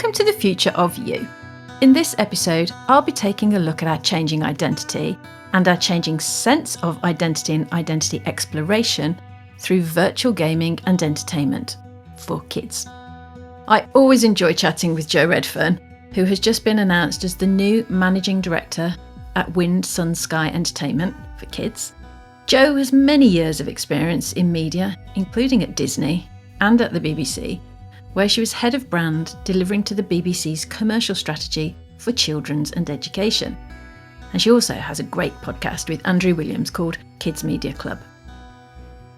Welcome to the future of you. In this episode, I'll be taking a look at our changing identity and our changing sense of identity and identity exploration through virtual gaming and entertainment for kids. I always enjoy chatting with Jo Redfern, who has just been announced as the new Managing Director at Wind Sun Sky Entertainment for kids. Jo has many years of experience in media, including at Disney and at the BBC, where she was head of brand delivering to the BBC's commercial strategy for children's and education. And she also has a great podcast with Andrew Williams called Kids Media Club.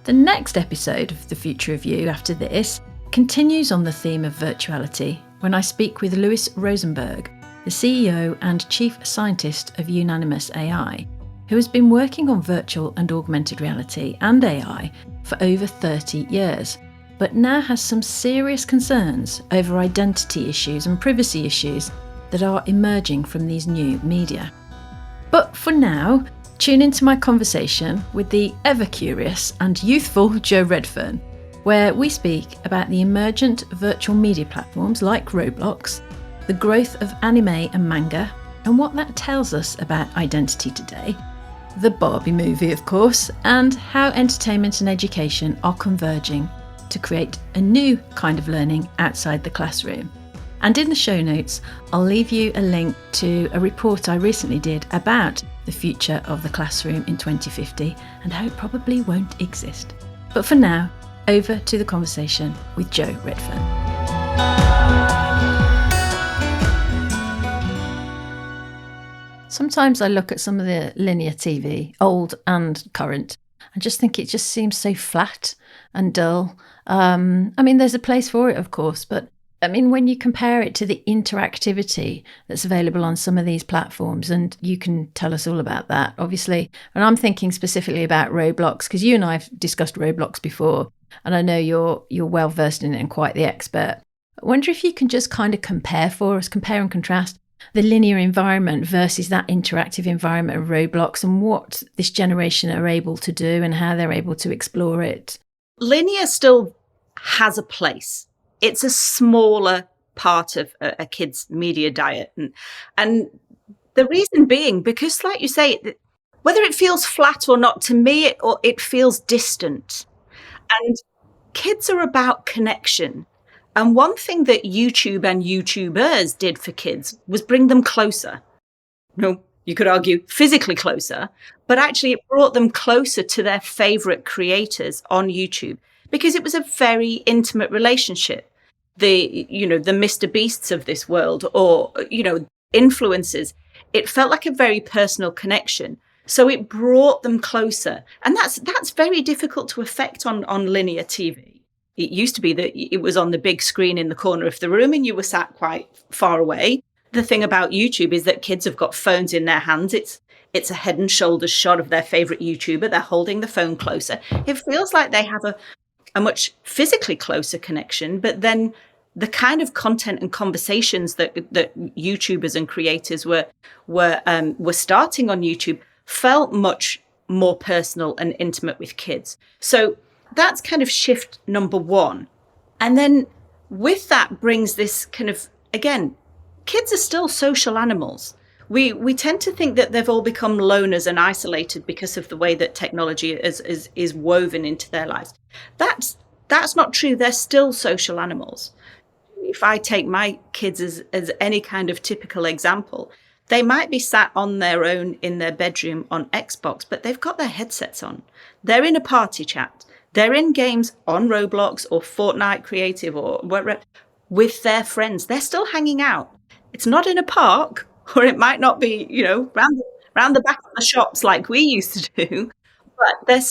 The next episode of The Future of You after this continues on the theme of virtuality when I speak with Louis Rosenberg, the CEO and Chief Scientist of Unanimous AI, who has been working on virtual and augmented reality and AI for over 30 years, but now has some serious concerns over identity issues and privacy issues that are emerging from these new media. But for now, tune into my conversation with the ever-curious and youthful Jo Redfern, where we speak about the emergent virtual media platforms like Roblox, the growth of anime and manga, and what that tells us about identity today, the Barbie movie, of course, and how entertainment and education are converging to create a new kind of learning outside the classroom. And in the show notes, I'll leave you a link to a report I recently did about the future of the classroom in 2050 and how it probably won't exist. But for now, over to the conversation with Jo Redfern. Sometimes I look at some of the linear TV, old and current, and just think it just seems so flat and dull. There's a place for it, of course, but when you compare it to the interactivity that's available on some of these platforms, and you can tell us all about that, obviously. And I'm thinking specifically about Roblox, because you and I have discussed Roblox before, and I know you're well versed in it and quite the expert. I wonder if you can just kind of compare and contrast the linear environment versus that interactive environment of Roblox and what this generation are able to do and how they're able to explore it. Linear still has a place. It's a smaller part of a kid's media diet. And the reason being, because like you say, whether it feels flat or not, to me, it feels distant. And kids are about connection. And one thing that YouTube and YouTubers did for kids was bring them closer. You could argue physically closer, but actually it brought them closer to their favorite creators on YouTube because it was a very intimate relationship. The Mr. Beasts of this world or, influencers, it felt like a very personal connection. So it brought them closer. And that's very difficult to affect on linear TV. It used to be that it was on the big screen in the corner of the room and you were sat quite far away. The thing about YouTube is that kids have got phones in their hands. It's a head and shoulders shot of their favorite YouTuber. They're holding the phone closer. It feels like they have a much physically closer connection, but then the kind of content and conversations that YouTubers and creators were starting on YouTube felt much more personal and intimate with kids. So that's kind of shift number one. And then with that brings this kind of, again, kids are still social animals. We tend to think that they've all become loners and isolated because of the way that technology is woven into their lives. That's not true. They're still social animals. If I take my kids as any kind of typical example, they might be sat on their own in their bedroom on Xbox, but they've got their headsets on. They're in a party chat. They're in games on Roblox or Fortnite Creative or whatever with their friends. They're still hanging out. It's not in a park, or it might not be, round the back of the shops like we used to do, but they're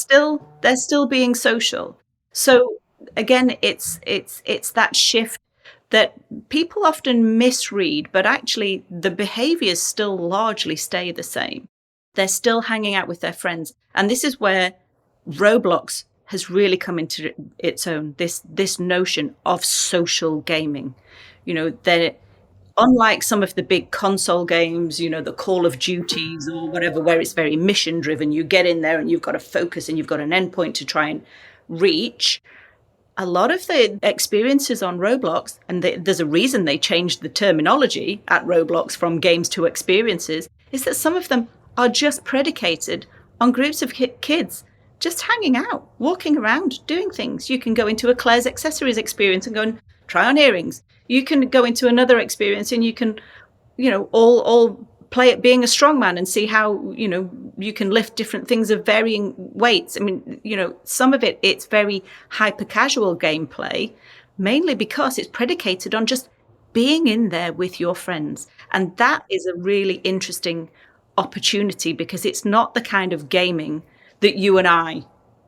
still being social. So again, it's that shift that people often misread, but actually the behaviors still largely stay the same. They're still hanging out with their friends. And this is where Roblox has really come into its own, this notion of social gaming. They're unlike some of the big console games, the Call of Duties or whatever, where it's very mission driven. You get in there and you've got to focus and you've got an endpoint to try and reach. a lot of the experiences on Roblox, and there's a reason they changed the terminology at Roblox from games to experiences, is that some of them are just predicated on groups of kids just hanging out, walking around, doing things. You can go into a Claire's Accessories experience and go and try on earrings. You can go into another experience and you can, all play at being a strongman and see how, you can lift different things of varying weights. I mean, some of it's very hyper casual gameplay, mainly because it's predicated on just being in there with your friends. And that is a really interesting opportunity because it's not the kind of gaming that you and I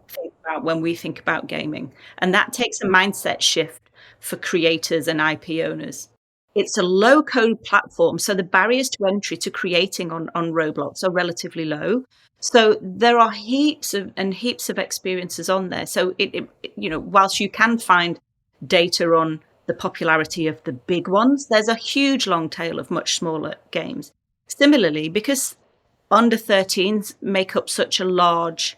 think about when we think about gaming. And that takes a mindset shift for creators and IP owners. It's a low-code platform, so the barriers to entry to creating on Roblox are relatively low. So there are heaps of experiences on there. So whilst you can find data on the popularity of the big ones, there's a huge long tail of much smaller games. Similarly, because under 13s make up such a large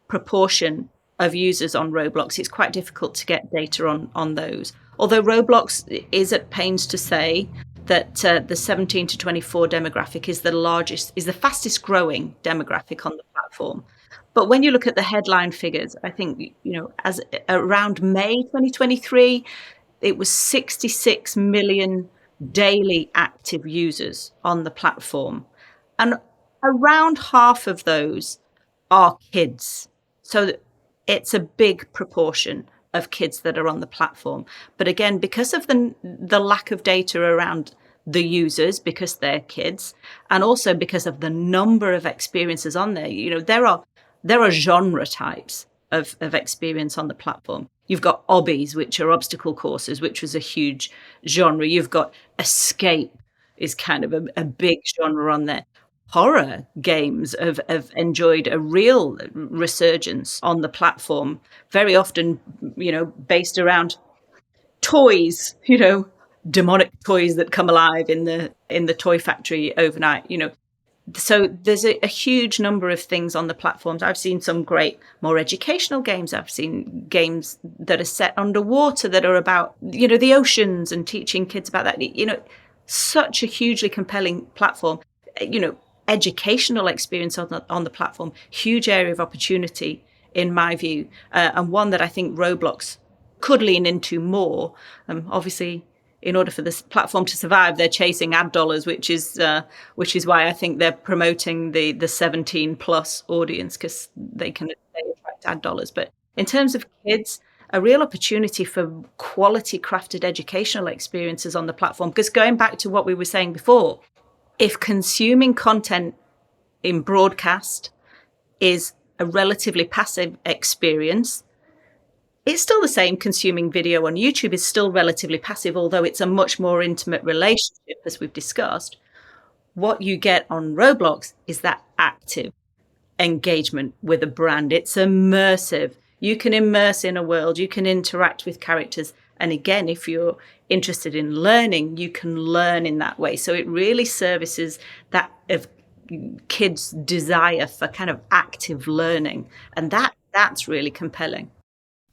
proportion of users on Roblox, it's quite difficult to get data on those. Although Roblox is at pains to say that the 17 to 24 demographic is the fastest growing demographic on the platform. But when you look at the headline figures, I think, as around May 2023, it was 66 million daily active users on the platform. And around half of those are kids. So it's a big proportion of kids that are on the platform. But again, because of the lack of data around the users, because they're kids, and also because of the number of experiences on there, there are genre types of experience on the platform. You've got obbies, which are obstacle courses, which was a huge genre. You've got escape is kind of a big genre on there. Horror games have enjoyed a real resurgence on the platform, very often, based around toys, demonic toys that come alive in the toy factory overnight, So there's a huge number of things on the platforms. I've seen some great, more educational games. I've seen games that are set underwater that are about, the oceans and teaching kids about that. Such a hugely compelling platform. Educational experience on the platform, huge area of opportunity in my view, and one that I think Roblox could lean into more. Obviously, in order for this platform to survive, they're chasing ad dollars, which is why I think they're promoting the 17 plus audience, because they attract ad dollars. But in terms of kids, a real opportunity for quality crafted educational experiences on the platform. Because going back to what we were saying before, if consuming content in broadcast is a relatively passive experience, it's still the same. Consuming video on YouTube is still relatively passive, although it's a much more intimate relationship, as we've discussed. What you get on Roblox is that active engagement with a brand. It's immersive. You can immerse in a world. You can interact with characters. And again, if you're interested in learning, you can learn in that way. So it really services that of kids' desire for kind of active learning. And that's really compelling.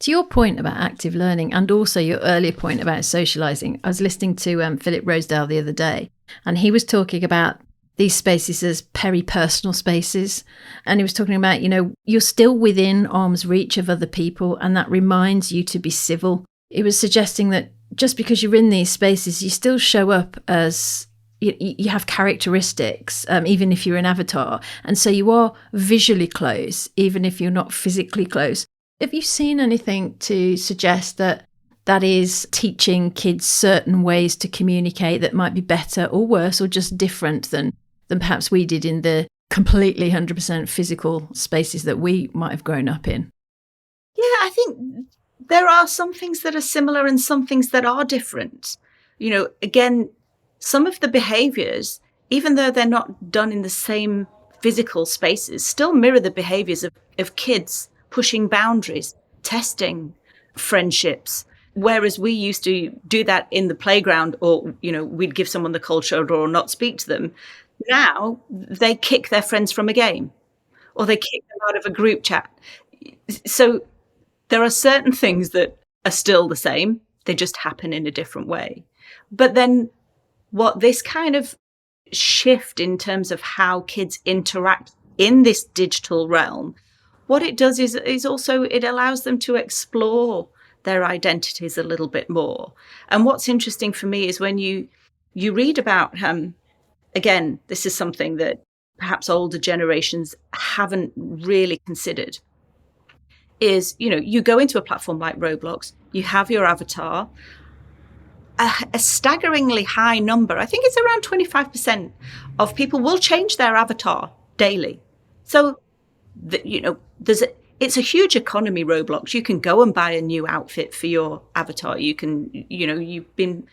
To your point about active learning and also your earlier point about socializing, I was listening to Philip Rosedale the other day, and he was talking about these spaces as peripersonal spaces. And he was talking about, you're still within arm's reach of other people, and that reminds you to be civil. It was suggesting that just because you're in these spaces, you still show up as you have characteristics, even if you're an avatar. And so you are visually close, even if you're not physically close. Have you seen anything to suggest that is teaching kids certain ways to communicate that might be better or worse or just different than perhaps we did in the completely 100% physical spaces that we might have grown up in? Yeah, I think there are some things that are similar and some things that are different. Again, some of the behaviors, even though they're not done in the same physical spaces, still mirror the behaviors of kids pushing boundaries, testing friendships. Whereas we used to do that in the playground, or, we'd give someone the cold shoulder or not speak to them. Now they kick their friends from a game, or they kick them out of a group chat. So there are certain things that are still the same. They just happen in a different way. But then what this kind of shift in terms of how kids interact in this digital realm, what it does is also it allows them to explore their identities a little bit more. And what's interesting for me is when you read about, again, this is something that perhaps older generations haven't really considered, is, you go into a platform like Roblox, you have your avatar, a staggeringly high number, I think it's around 25% of people will change their avatar daily. So, it's a huge economy, Roblox. You can go and buy a new outfit for your avatar. You can, you've been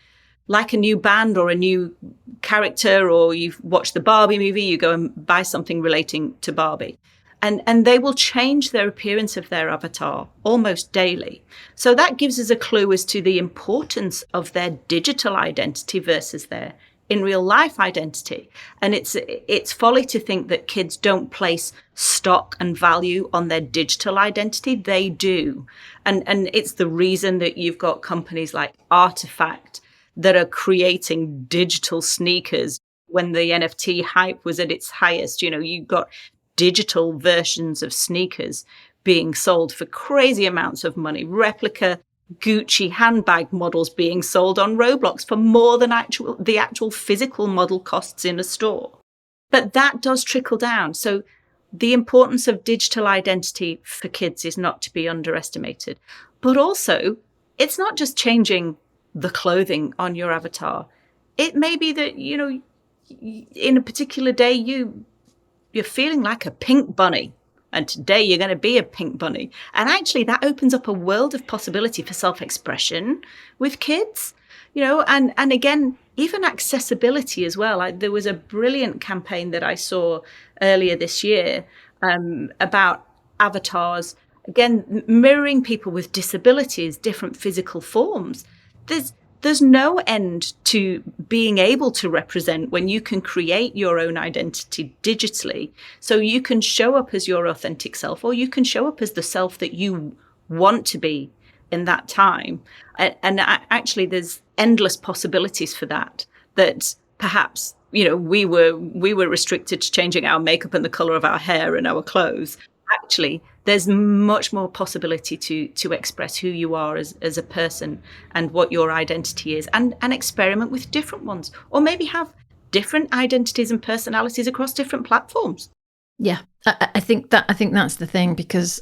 like a new band or a new character, or you've watched the Barbie movie, you go and buy something relating to Barbie. And they will change their appearance of their avatar almost daily. So that gives us a clue as to the importance of their digital identity versus their in real life identity. And it's folly to think that kids don't place stock and value on their digital identity. They do. And it's the reason that you've got companies like Artifact that are creating digital sneakers. When the NFT hype was at its highest, you got digital versions of sneakers being sold for crazy amounts of money, replica Gucci handbag models being sold on Roblox for more than the actual physical model costs in a store. But that does trickle down. So the importance of digital identity for kids is not to be underestimated. But also, it's not just changing the clothing on your avatar. It may be that, in a particular day, you're feeling like a pink bunny, and today you're going to be a pink bunny. And actually that opens up a world of possibility for self-expression with kids, and again, even accessibility as well. There was a brilliant campaign that I saw earlier this year about avatars, again, mirroring people with disabilities, different physical forms. There's no end to being able to represent when you can create your own identity digitally. So you can show up as your authentic self, or you can show up as the self that you want to be in that time. And actually, there's endless possibilities for that perhaps, we were restricted to changing our makeup and the color of our hair and our clothes. Actually, there's much more possibility to express who you are as a person and what your identity is, and experiment with different ones, or maybe have different identities and personalities across different platforms. Yeah, I think that's the thing, because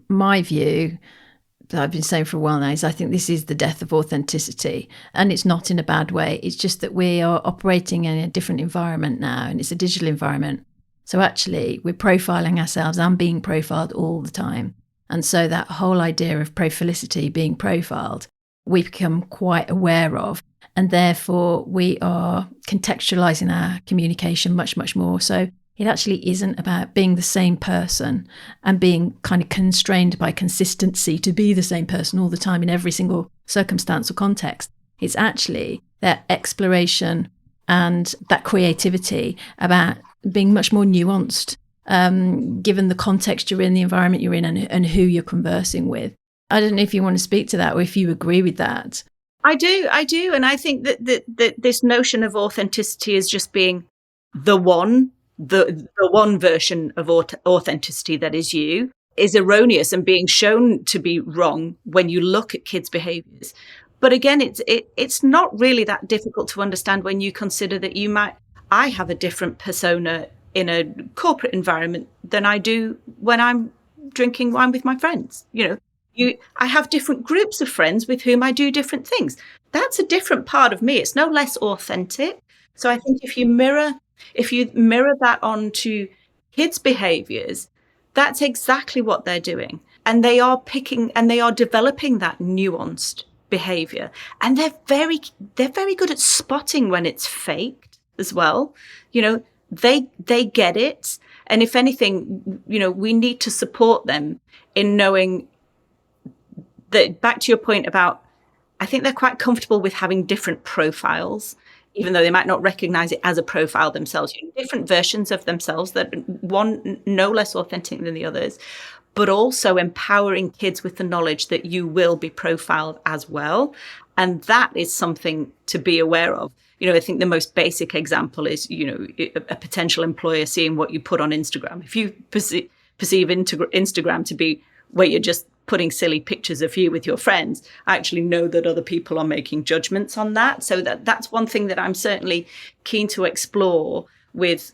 my view that I've been saying for a while now is I think this is the death of authenticity, and it's not in a bad way. It's just that we are operating in a different environment now, and it's a digital environment. So actually, we're profiling ourselves and being profiled all the time. And so that whole idea of profilicity, being profiled, we become quite aware of. And therefore, we are contextualizing our communication much, much more. So it actually isn't about being the same person and being kind of constrained by consistency to be the same person all the time in every single circumstance or context. It's actually that exploration and that creativity about being much more nuanced, given the context you're in, the environment you're in, and who you're conversing with. I don't know if you want to speak to that, or if you agree with that. I do. And I think that this notion of authenticity is just being the one version of authenticity that is you, is erroneous and being shown to be wrong when you look at kids' behaviors. But again, it's not really that difficult to understand when you consider that I have a different persona in a corporate environment than I do when I'm drinking wine with my friends. I have different groups of friends with whom I do different things. That's a different part of me. It's no less authentic. So I think if you mirror that onto kids' behaviors, that's exactly what they're doing. And they are developing that nuanced behavior. And they're very good at spotting when it's faked as well. They get it. And if anything, we need to support them in knowing that, back to your point about, I think they're quite comfortable with having different profiles, even though they might not recognize it as a profile themselves, different versions of themselves, that one no less authentic than the others. but also empowering kids with the knowledge that you will be profiled as well. And that is something to be aware of. I think the most basic example is, a potential employer seeing what you put on Instagram. If you perceive Instagram to be where you're just putting silly pictures of you with your friends, I actually know that other people are making judgments on that. So that's one thing that I'm certainly keen to explore with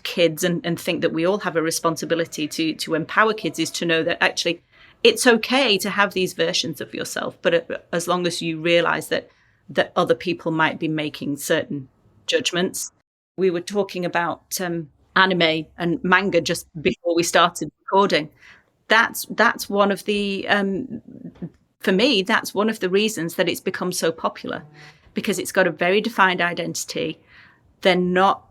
kids, and think that we all have a responsibility to empower kids, is to know that actually it's okay to have these versions of yourself, but as long as you realize that other people might be making certain judgments. We were talking about anime and manga just before we started recording. That's one of the for me, that's one of the reasons that it's become so popular, because it's got a very defined identity. They're not,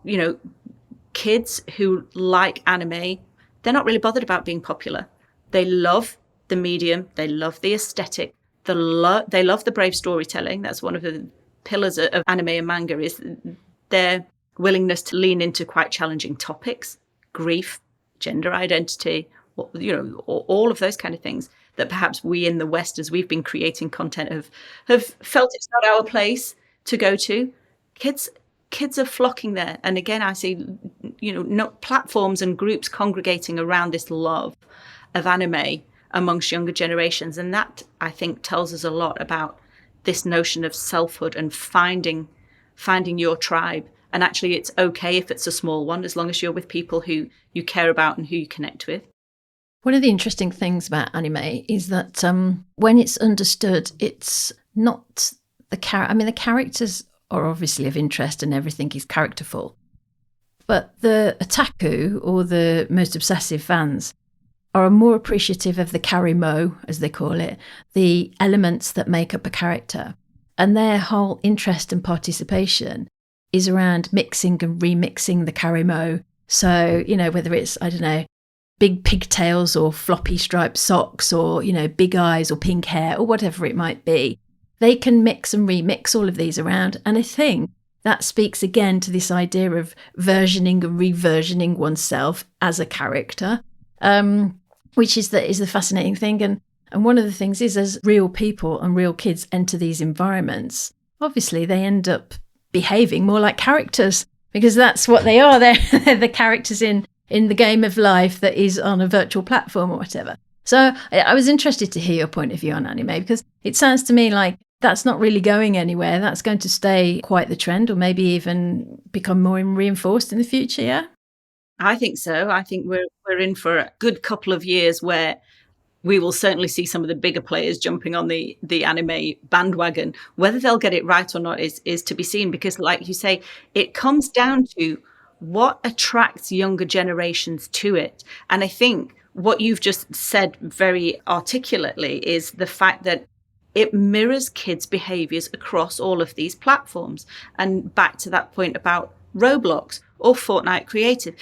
kids who like anime, they're not really bothered about being popular. They love the medium, they love the aesthetic, they love the brave storytelling. That's one of the pillars of anime and manga, is their willingness to lean into quite challenging topics, grief, gender identity, all of those kind of things that perhaps we in the West, as we've been creating content, have felt it's not our place to go to. Kids are flocking there. And again, I see, platforms and groups congregating around this love of anime amongst younger generations. And that, I think, tells us a lot about this notion of selfhood and finding your tribe. And actually, it's okay if it's a small one, as long as you're with people who you care about and who you connect with. One of the interesting things about anime is that when it's understood, it's not the the characters are obviously of interest and everything is characterful. But the otaku, or the most obsessive fans, are more appreciative of the karimo, as they call it, the elements that make up a character. And their whole interest and participation is around mixing and remixing the karimo. So, whether it's, I don't know, big pigtails or floppy striped socks, or, big eyes or pink hair or whatever it might be, they can mix and remix all of these around. And I think that speaks again to this idea of versioning and reversioning oneself as a character, which is the fascinating thing. And one of the things is, as real people and real kids enter these environments, obviously they end up behaving more like characters, because that's what they are. They're the characters in the game of life that is on a virtual platform or whatever. So I was interested to hear your point of view on anime, because it sounds to me like that's not really going anywhere. That's going to stay quite the trend, or maybe even become more reinforced in the future, yeah? I think so. I think we're in for a good couple of years where we will certainly see some of the bigger players jumping on the anime bandwagon. Whether they'll get it right or not is to be seen, because like you say, it comes down to what attracts younger generations to it. And I think what you've just said very articulately is the fact that it mirrors kids' behaviors across all of these platforms. And back to that point about Roblox or Fortnite Creative,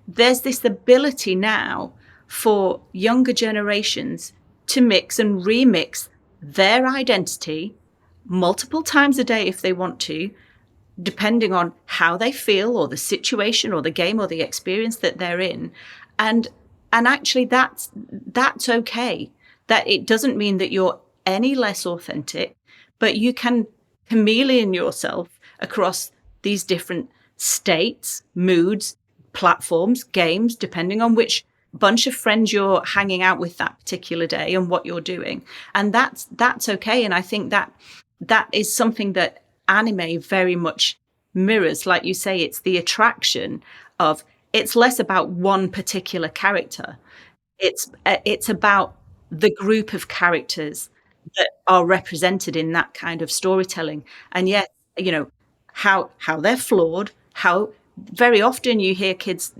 there's this ability now for younger generations to mix and remix their identity multiple times a day if they want to, depending on how they feel or the situation or the game or the experience that they're in. And actually that's okay. That it doesn't mean that you're any less authentic, but you can chameleon yourself across these different states, moods, platforms, games, depending on which bunch of friends you're hanging out with that particular day and what you're doing. And that's okay. And I think that is something that anime very much mirrors. Like you say, it's the attraction of, it's less about one particular character. It's about the group of characters that are represented in that kind of storytelling. And yet, how they're flawed, how very often you hear kids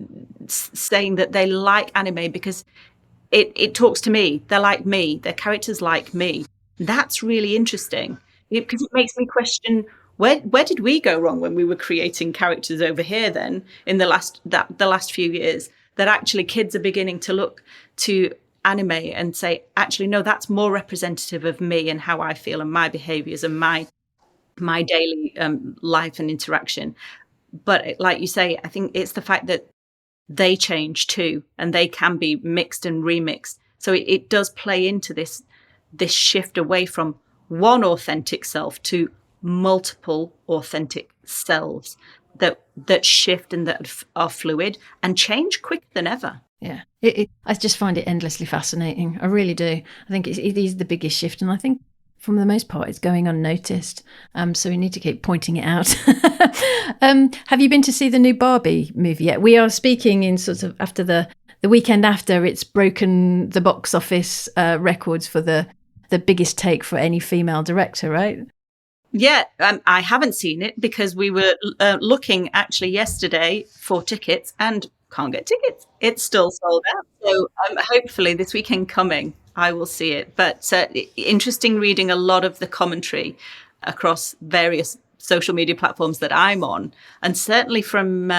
saying that they like anime because it talks to me. They're like me. Their characters like me. That's really interesting, because it makes me question, where did we go wrong when we were creating characters over here then in the last few years, that actually kids are beginning to look to anime and say, actually, no, that's more representative of me and how I feel and my behaviors and my daily life and interaction. But like you say, I think it's the fact that they change too, and they can be mixed and remixed. So it does play into this shift away from one authentic self to multiple authentic selves that shift and that are fluid and change quicker than ever. Yeah, I just find it endlessly fascinating. I really do. I think it is the biggest shift, and I think for the most part it's going unnoticed. So we need to keep pointing it out. Have you been to see the new Barbie movie yet? We are speaking in sort of after the weekend after it's broken the box office records for the biggest take for any female director, right? Yeah, I haven't seen it because we were looking actually yesterday for tickets and can't get tickets. It's still sold out. So hopefully this weekend coming, I will see it. But interesting reading a lot of the commentary across various social media platforms that I'm on, and certainly from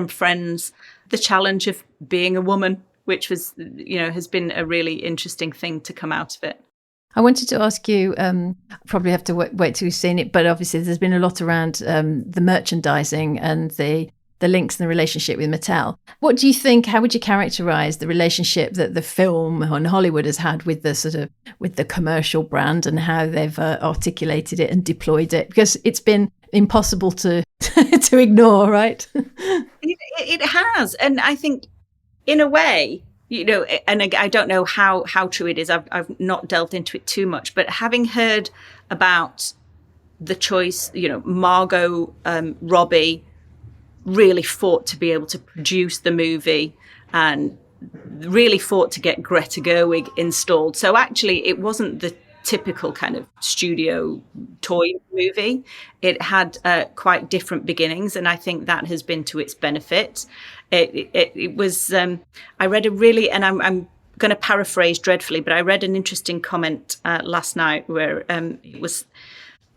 friends, the challenge of being a woman, which was, has been a really interesting thing to come out of it. I wanted to ask you, probably have to wait till you've seen it, but obviously there's been a lot around the merchandising and the links and the relationship with Mattel. What do you think, how would you characterize the relationship that the film on Hollywood has had with the commercial brand, and how they've articulated it and deployed it? Because it's been impossible to to ignore, right? It has. And I think in a way, and I don't know how true it is. I've not delved into it too much, but having heard about the choice, Margot Robbie really fought to be able to produce the movie and really fought to get Greta Gerwig installed. So actually, it wasn't the typical kind of studio toy movie. It had quite different beginnings, and I think that has been to its benefit. It was, I read a really, and I'm going to paraphrase dreadfully, but I read an interesting comment last night where it was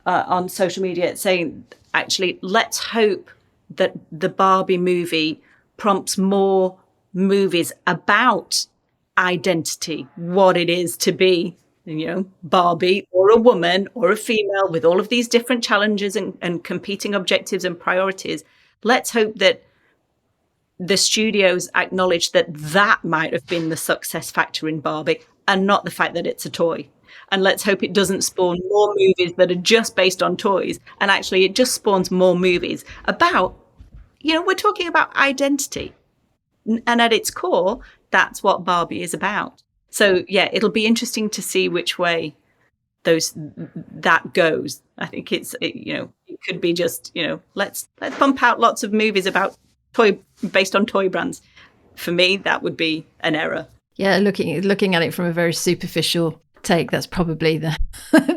on social media saying, actually, let's hope that the Barbie movie prompts more movies about identity, what it is to be, Barbie or a woman or a female with all of these different challenges and competing objectives and priorities. Let's hope that the studios acknowledge that might have been the success factor in Barbie and not the fact that it's a toy. And let's hope it doesn't spawn more movies that are just based on toys. And actually, it just spawns more movies about, we're talking about identity. And at its core, that's what Barbie is about. So, yeah, it'll be interesting to see which way that goes. I think it could be just, let's pump out lots of movies about based on toy brands. For me, that would be an error. Yeah, looking at it from a very superficial take, that's probably the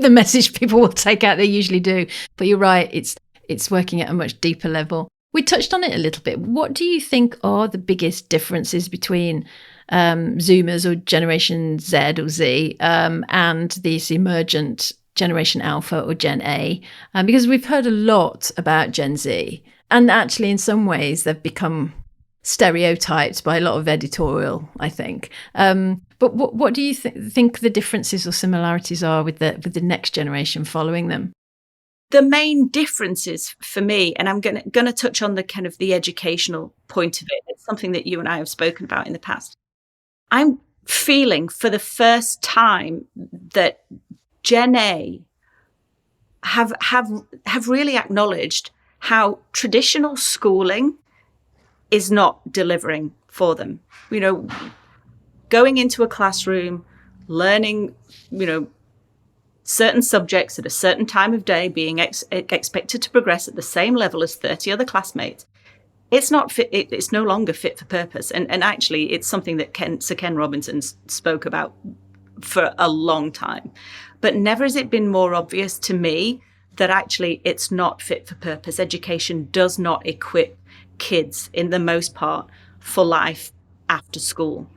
the message people will take out. They usually do. But you're right, it's working at a much deeper level. We touched on it a little bit. What do you think are the biggest differences between Zoomers or Generation Z or Z and this emergent Generation Alpha or Gen A? Because we've heard a lot about Gen Z, and actually in some ways they've become stereotyped by a lot of editorial, I think. But what do you think the differences or similarities are with the next generation following them? The main differences for me, and I'm going to touch on the kind of the educational point of it. It's something that you and I have spoken about in the past. I'm feeling for the first time that Gen A have really acknowledged how traditional schooling is not delivering for them. Going into a classroom, learning, certain subjects at a certain time of day, being expected to progress at the same level as 30 other classmates. It's not fit. It's no longer fit for purpose. And actually, it's something that Sir Ken Robinson spoke about for a long time. But never has it been more obvious to me that actually it's not fit for purpose. Education does not equip kids, in the most part, for life after school.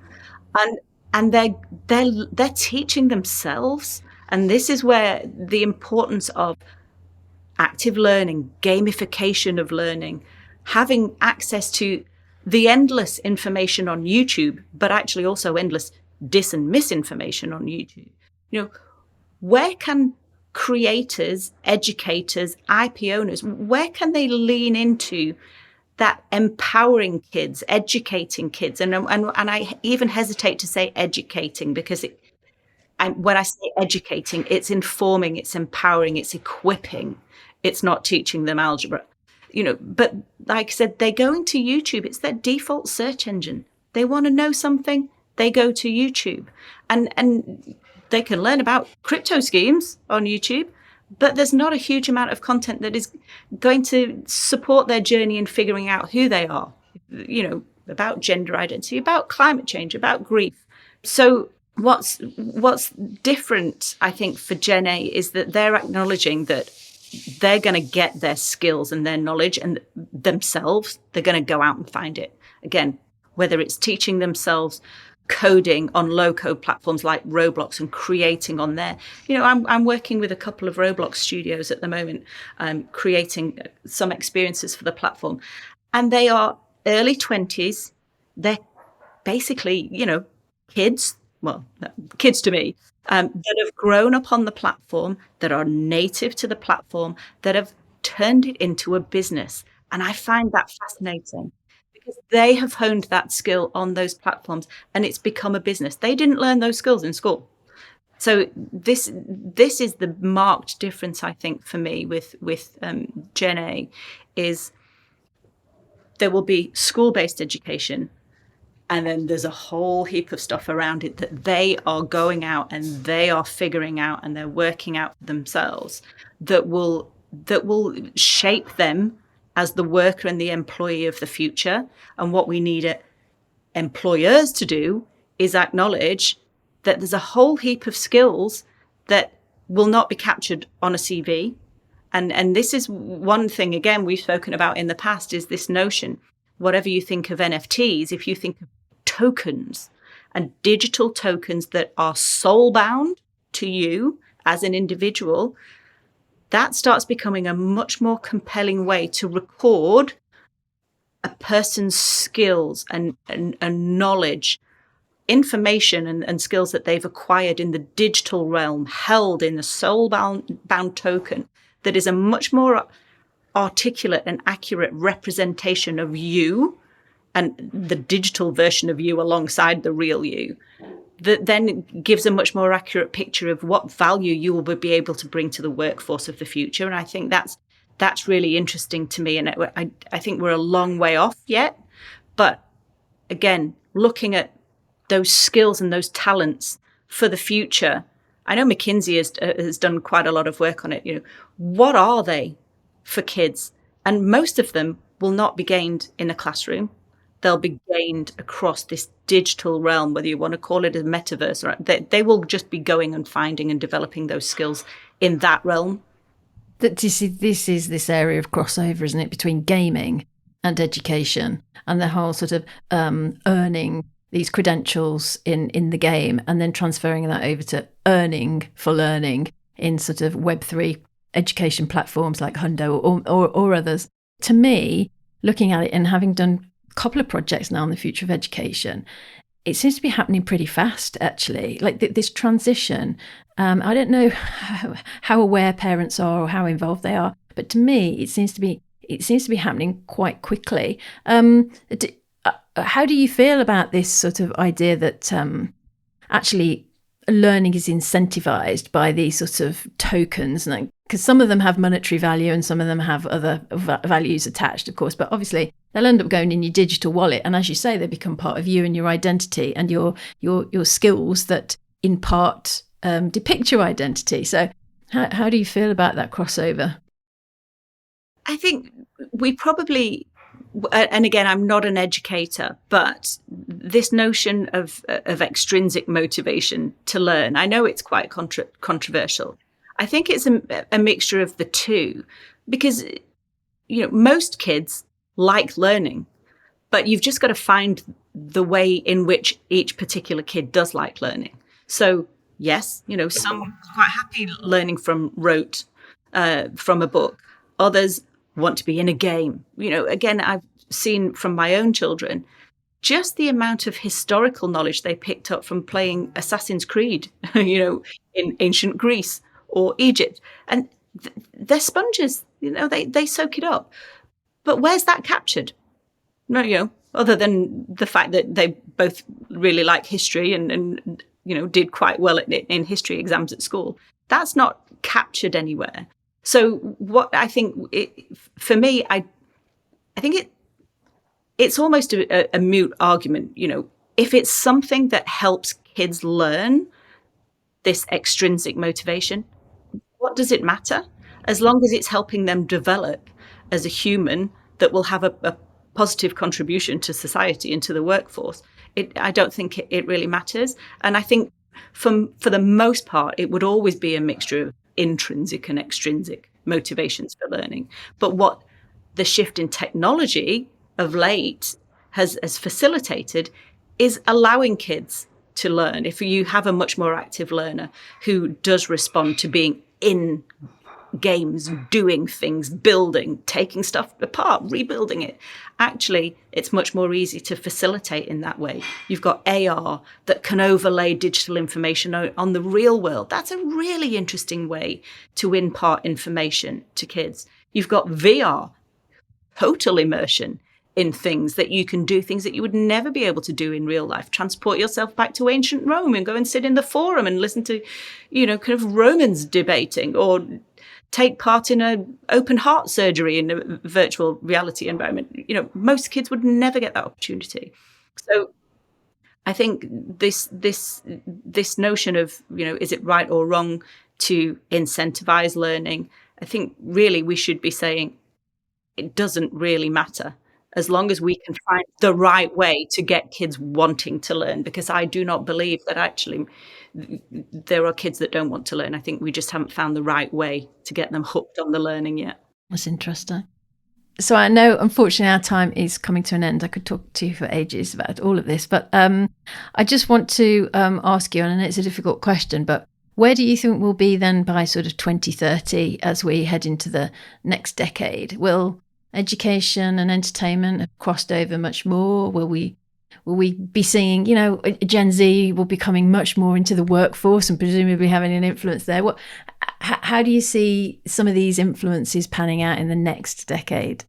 And they're teaching themselves. And this is where the importance of active learning, gamification of learning, having access to the endless information on YouTube, but actually also endless dis and misinformation on YouTube. Where can creators, educators, IP owners, where can they lean into that empowering kids, educating kids, and I even hesitate to say educating, because when I say educating, it's informing, it's empowering, it's equipping. It's not teaching them algebra, But like I said, they go into YouTube. It's their default search engine. They want to know something, they go to YouTube, and they can learn about crypto schemes on YouTube. But there's not a huge amount of content that is going to support their journey in figuring out who they are, about gender identity, about climate change, about grief. So what's different, I think, for Gen A is that they're acknowledging that they're going to get their skills and their knowledge and themselves. They're going to go out and find it. Again, whether it's teaching themselves coding on low-code platforms like Roblox and creating on there. I'm working with a couple of Roblox studios at the moment, creating some experiences for the platform. And they are early 20s. They're basically, kids, well, kids to me, that have grown up on the platform, that are native to the platform, that have turned it into a business. And I find that fascinating, because they have honed that skill on those platforms and it's become a business. They didn't learn those skills in school. So this is the marked difference, I think, for me with Gen A, is there will be school-based education, and then there's a whole heap of stuff around it that they are going out and they are figuring out and they're working out for themselves that will shape them as the worker and the employee of the future. And what we need employers to do is acknowledge that there's a whole heap of skills that will not be captured on a CV. And this is one thing, again, we've spoken about in the past, is this notion, whatever you think of NFTs, if you think of tokens and digital tokens that are soul bound to you as an individual, that starts becoming a much more compelling way to record a person's skills and knowledge, information and skills that they've acquired in the digital realm, held in a soul-bound token that is a much more articulate and accurate representation of you and the digital version of you alongside the real you, that then gives a much more accurate picture of what value you will be able to bring to the workforce of the future. And I think that's really interesting to me. And I think we're a long way off yet. But again, looking at those skills and those talents for the future, I know McKinsey has done quite a lot of work on it. What are they for kids? And most of them will not be gained in a classroom. They'll be gained across this digital realm, whether you want to call it a metaverse, or they will just be going and finding and developing those skills in that realm. This is this area of crossover, isn't it, between gaming and education, and the whole sort of earning these credentials in the game and then transferring that over to earning for learning in sort of Web3 education platforms like Hundo or others. To me, looking at it and having done couple of projects now on the future of education, it seems to be happening pretty fast, actually. Like this transition, I don't know how aware parents are or how involved they are, but to me, it seems to be happening quite quickly. How do you feel about this sort of idea that actually learning is incentivized by these sort of tokens? Because some of them have monetary value and some of them have other values attached, of course, but obviously they'll end up going in your digital wallet. And as you say, they become part of you and your identity and your skills that in part depict your identity. So how do you feel about that crossover? I think we probably, and again, I'm not an educator, but this notion of extrinsic motivation to learn, I know it's quite controversial. I think it's a mixture of the two, because most kids like learning, but you've just got to find the way in which each particular kid does like learning. So yes, some are quite happy learning from rote from a book. Others want to be in a game. Again, I've seen from my own children just the amount of historical knowledge they picked up from playing Assassin's Creed, in ancient Greece or Egypt. And they're sponges, they soak it up. But where's that captured? No, other than the fact that they both really like history and did quite well in history exams at school, that's not captured anywhere. So what I think for me, I think it's almost a moot argument. If it's something that helps kids learn this extrinsic motivation, what does it matter? As long as it's helping them develop as a human that will have a positive contribution to society and to the workforce, I don't think it really matters. And I think for the most part, it would always be a mixture of intrinsic and extrinsic motivations for learning. But what the shift in technology of late has facilitated is allowing kids to learn. If you have a much more active learner who does respond to being in games, doing things, building, taking stuff apart, rebuilding it, actually, it's much more easy to facilitate in that way. You've got AR that can overlay digital information on the real world. That's a really interesting way to impart information to kids. You've got VR, total immersion in things that you can do, things that you would never be able to do in real life. Transport yourself back to ancient Rome and go and sit in the forum and listen to, kind of Romans debating, or take part in an open heart surgery in a virtual reality environment. Most kids would never get that opportunity. So I think this notion of, is it right or wrong to incentivize learning? I think really we should be saying it doesn't really matter, as long as we can find the right way to get kids wanting to learn, because I do not believe that actually there are kids that don't want to learn. I think we just haven't found the right way to get them hooked on the learning yet. That's interesting. So I know, unfortunately, our time is coming to an end. I could talk to you for ages about all of this, but I just want to ask you, and it's a difficult question, but where do you think we'll be then by sort of 2030 as we head into the next decade? Will education and entertainment have crossed over much more? Will we be seeing, Gen Z will be coming much more into the workforce and presumably having an influence there? How do you see some of these influences panning out in the next decade?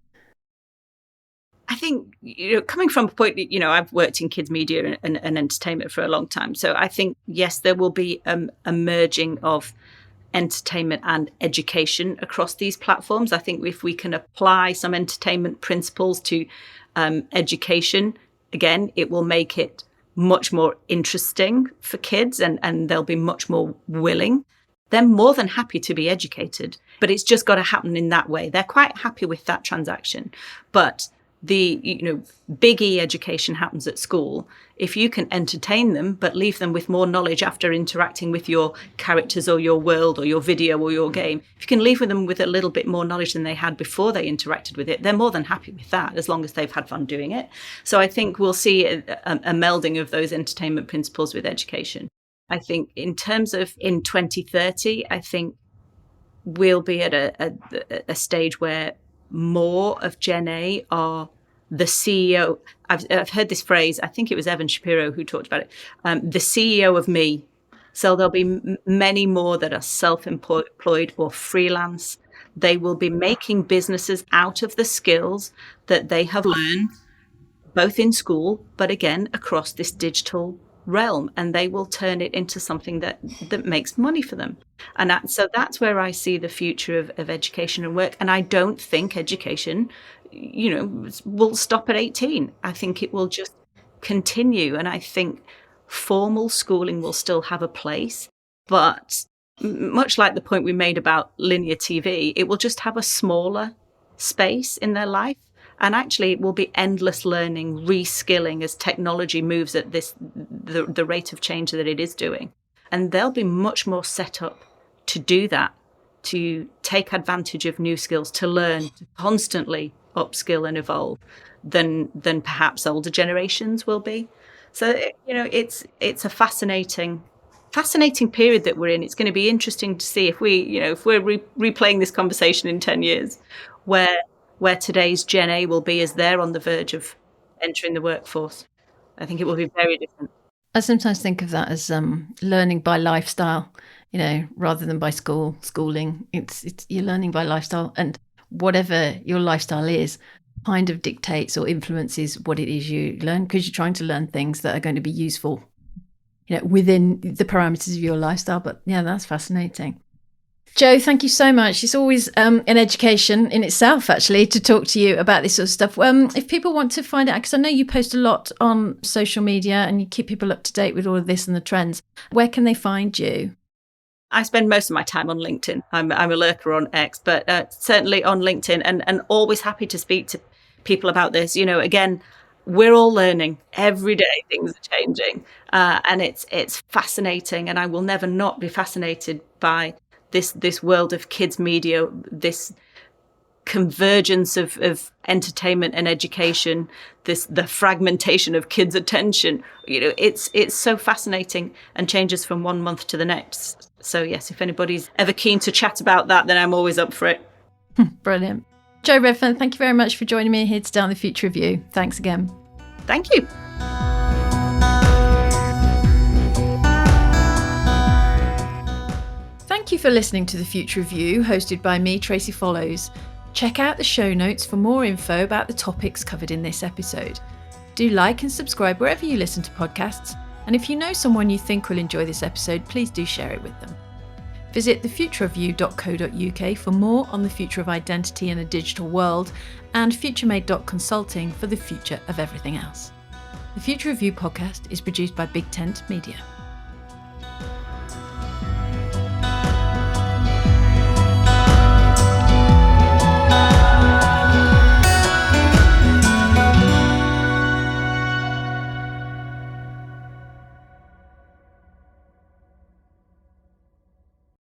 I think, coming from a point, I've worked in kids media and entertainment for a long time. So I think, yes, there will be a merging of entertainment and education across these platforms. I think if we can apply some entertainment principles to education, again, it will make it much more interesting for kids, and they'll be much more willing. They're more than happy to be educated, but it's just got to happen in that way. They're quite happy with that transaction. But the big E education happens at school. If you can entertain them but leave them with more knowledge after interacting with your characters or your world or your video or your game, if you can leave them with a little bit more knowledge than they had before they interacted with it, they're more than happy with that, as long as they've had fun doing it. So I think we'll see a melding of those entertainment principles with education. I think in terms of in 2030, I think we'll be at a stage where more of Gen A are the CEO. I've heard this phrase, I think it was Evan Shapiro who talked about it, the CEO of me. So there'll be many more that are self-employed or freelance. They will be making businesses out of the skills that they have learned, both in school, but again, across this digital realm, and they will turn it into something that makes money for them. And so that's where I see the future of education and work. And I don't think education, will stop at 18. I think it will just continue. And I think formal schooling will still have a place, but much like the point we made about linear TV, it will just have a smaller space in their life. And actually, it will be endless learning, reskilling as technology moves at the rate of change that it is doing. And they'll be much more set up to do that, to take advantage of new skills, to learn, to constantly upskill and evolve than perhaps older generations will be. So, it's a fascinating period that we're in. It's going to be interesting to see if we're replaying this conversation in 10 years, where today's Gen A will be as they're on the verge of entering the workforce. I think it will be very different. I sometimes think of that as learning by lifestyle, rather than by schooling. It's you're learning by lifestyle, and whatever your lifestyle is, kind of dictates or influences what it is you learn, because you're trying to learn things that are going to be useful, within the parameters of your lifestyle. But yeah, that's fascinating. Jo, thank you so much. It's always an education in itself, actually, to talk to you about this sort of stuff. If people want to find out, because I know you post a lot on social media and you keep people up to date with all of this and the trends, where can they find you? I spend most of my time on LinkedIn. I'm a lurker on X, but certainly on LinkedIn, and always happy to speak to people about this. Again, we're all learning every day. Things are changing, and it's fascinating. And I will never not be fascinated by this world of kids media, this convergence of entertainment and education, the fragmentation of kids' attention. It's so fascinating and changes from one month to the next. So yes, if anybody's ever keen to chat about that, then I'm always up for it. Brilliant. Jo Redfern, thank you very much for joining me here today on The Future of You. Thanks again. Thank you. Thank you for listening to The Future of You, hosted by me, Tracey Follows. Check out the show notes for more info about the topics covered in this episode. Do like and subscribe wherever you listen to podcasts, and if you know someone you think will enjoy this episode, please do share it with them. Visit thefutureofyou.co.uk for more on the future of identity in a digital world, and futuremade.consulting for the future of everything else. The Future of You podcast is produced by Big Tent Media.